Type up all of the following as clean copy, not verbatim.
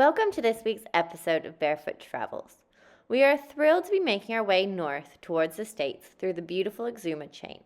Welcome to this week's episode of Barefoot Travels. We are thrilled to be making our way north towards the States through the beautiful Exuma chain.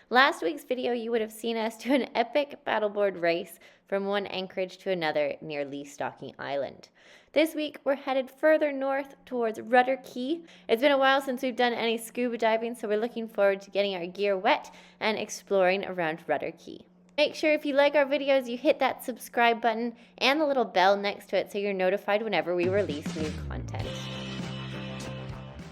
Last week's video, you would have seen us do an epic paddleboard race from one anchorage to another near Lee Stocking Island. This week, we're headed further north towards Rudder Key. It's been a while since we've done any scuba diving, so we're looking forward to getting our gear wet and exploring around Rudder Key. Make sure if you like our videos, you hit that subscribe button and the little bell next to it so you're notified whenever we release new content.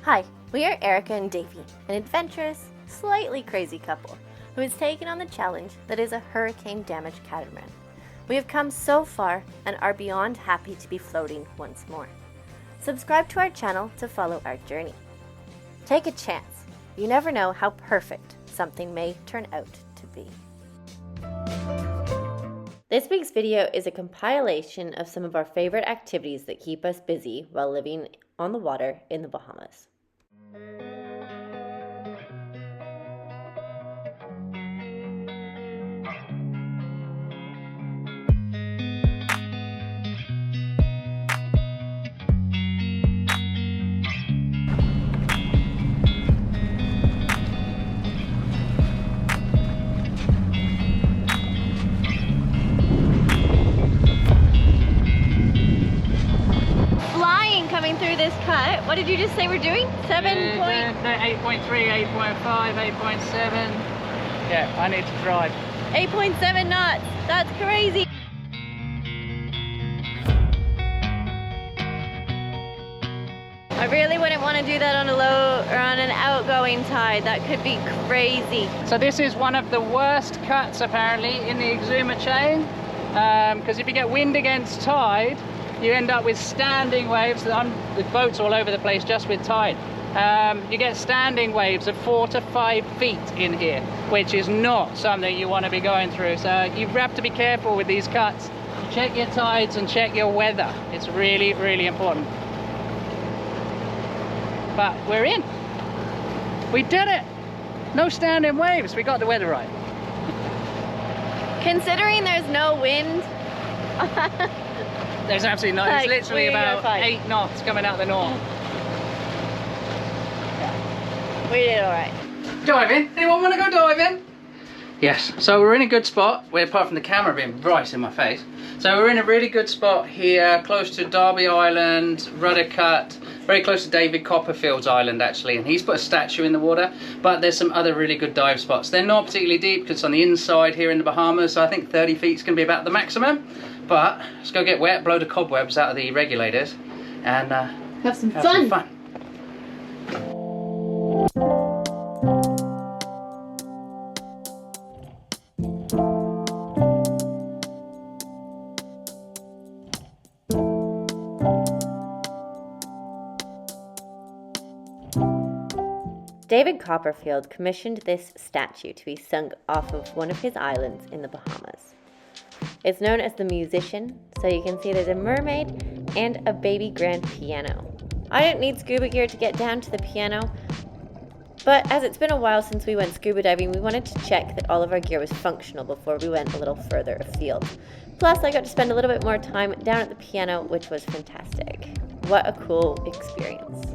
Hi, we are Erica and Davy, an adventurous, slightly crazy couple who has taken on the challenge that is a hurricane-damaged catamaran. We have come so far and are beyond happy to be floating once more. Subscribe to our channel to follow our journey. Take a chance. You never know how perfect something may turn out to be. This week's video is a compilation of some of our favorite activities that keep us busy while living on the water in the Bahamas. Coming through this cut, what did you just say we're doing? 7 point? 8.3, 8.5, 8.7. Yeah, I need to drive. 8.7 knots. That's crazy. I really wouldn't want to do that on a low or on an outgoing tide. That could be crazy. So this is one of the worst cuts apparently in the Exuma chain, because if you get wind against tide, you end up with standing waves. The boat's all over the place just with tide. You get standing waves of 4 to 5 feet in here, which is not something you want to be going through. So you have to be careful with these cuts. Check your tides and check your weather. It's really, really important. But we're in. We did it. No standing waves. We got the weather right. Considering there's no wind, there's absolutely not. It's literally about 8 knots coming out the north. Yeah. We did all right. Diving? Anyone want to go diving? Yes. So we're in a good spot. Well, apart from the camera being right in my face. So we're in a really good spot here, close to Davy Island, Rudder Cut, very close to David Copperfield's island actually, and he's put a statue in the water. But there's some other really good dive spots. They're not particularly deep because it's on the inside here in the Bahamas, so I think 30 feet is going to be about the maximum. But let's go get wet, blow the cobwebs out of the regulators, and have some fun. David Copperfield commissioned this statue to be sunk off of one of his islands in the Bahamas. It's known as the Musician, so you can see there's a mermaid and a baby grand piano. I didn't need scuba gear to get down to the piano, but as it's been a while since we went scuba diving, we wanted to check that all of our gear was functional before we went a little further afield. Plus, I got to spend a little bit more time down at the piano, which was fantastic. What a cool experience.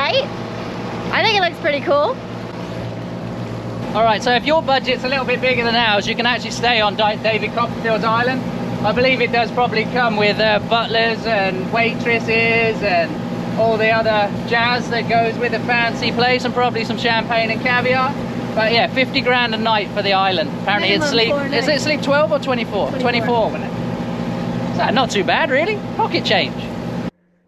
right? I think it looks pretty cool. Alright, so if your budget's a little bit bigger than ours, you can actually stay on Davy Copperfield's island. I believe it does probably come with butlers and waitresses and all the other jazz that goes with a fancy place, and probably some champagne and caviar. But yeah, 50 grand a night for the island. Apparently it's sleep, is it sleep 12 or 24? 24, wasn't it? So not too bad really, pocket change.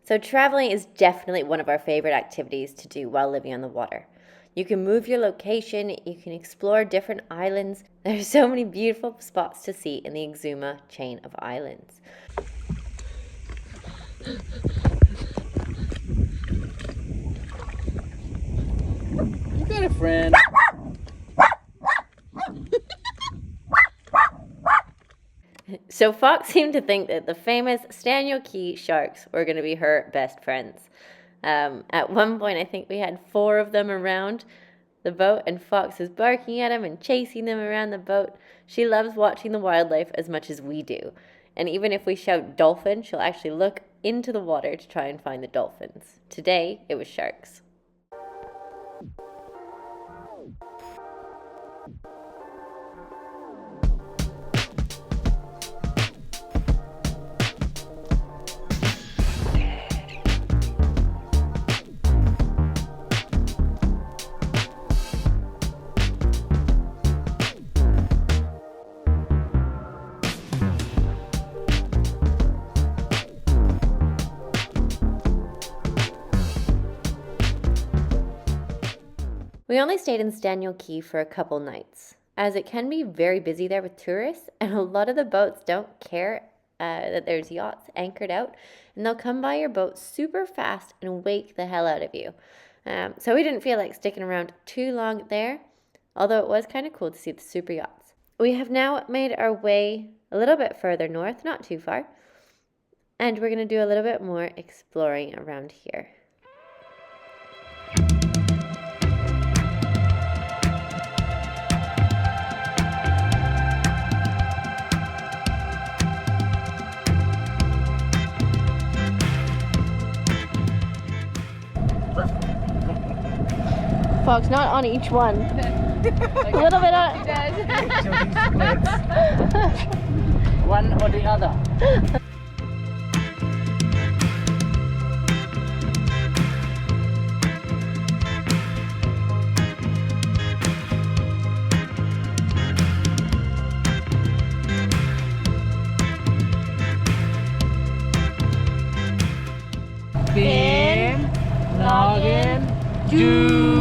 So traveling is definitely one of our favorite activities to do while living on the water. You can move your location, you can explore different islands. There's so many beautiful spots to see in the Exuma chain of islands. You got a friend. So Fox seemed to think that the famous Stanley Key sharks were going to be her best friends. At one point, I think we had 4 of them around the boat, and Fox was barking at them and chasing them around the boat. She loves watching the wildlife as much as we do. And even if we shout dolphin, she'll actually look into the water to try and find the dolphins. Today, it was sharks. We only stayed in Stanley Key for a couple nights, as it can be very busy there with tourists, and a lot of the boats don't care that there's yachts anchored out, and they'll come by your boat super fast and wake the hell out of you. So we didn't feel like sticking around too long there, although it was kind of cool to see the super yachts. We have now made our way a little bit further north, not too far, and we're going to do a little bit more exploring around here. Fox, not on each one. A little bit on. One or the other. Spin, Noggin DUDE.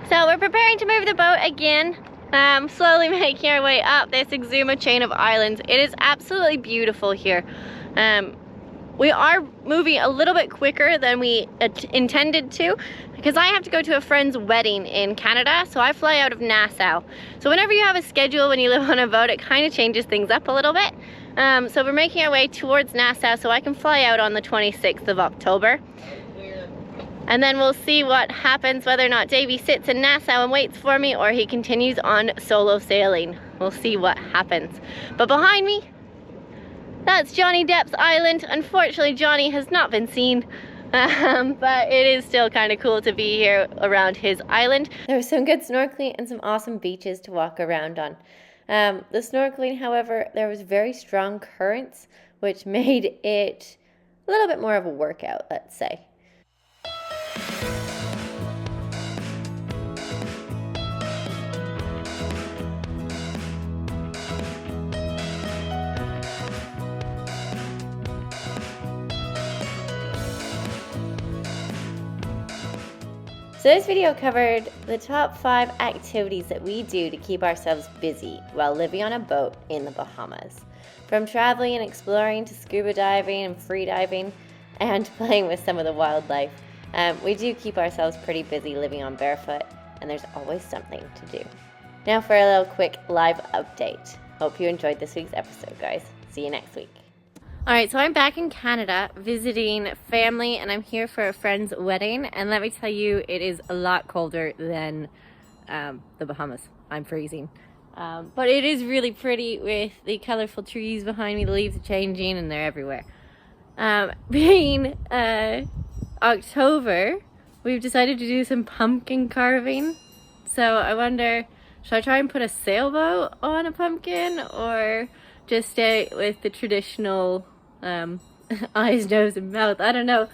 So we're preparing to move the boat again, slowly making our way up this Exuma chain of islands. It is absolutely beautiful here. We are moving a little bit quicker than we intended to, because I have to go to a friend's wedding in Canada, so I fly out of Nassau. So whenever you have a schedule when you live on a boat, it kind of changes things up a little bit. So we're making our way towards Nassau so I can fly out on the 26th of October. And then we'll see what happens, whether or not Davy sits in Nassau and waits for me, or he continues on solo sailing. We'll see what happens. But behind me, that's Johnny Depp's island. Unfortunately, Johnny has not been seen, but it is still kind of cool to be here around his island. There was some good snorkeling and some awesome beaches to walk around on. The snorkeling, however, there was very strong currents, which made it a little bit more of a workout, let's say. So this video covered the top 5 activities that we do to keep ourselves busy while living on a boat in the Bahamas. From traveling and exploring to scuba diving and free diving and playing with some of the wildlife. We do keep ourselves pretty busy living on Barefoot, and there's always something to do. Now for a little quick live update. Hope you enjoyed this week's episode, guys. See you next week. Alright, so I'm back in Canada visiting family, and I'm here for a friend's wedding, and let me tell you, it is a lot colder than the Bahamas. I'm freezing. But it is really pretty with the colorful trees behind me. The leaves are changing and they're everywhere. Being October, we've decided to do some pumpkin carving. So I wonder, should I try and put a sailboat on a pumpkin or just stay with the traditional eyes, nose, and mouth? I don't know.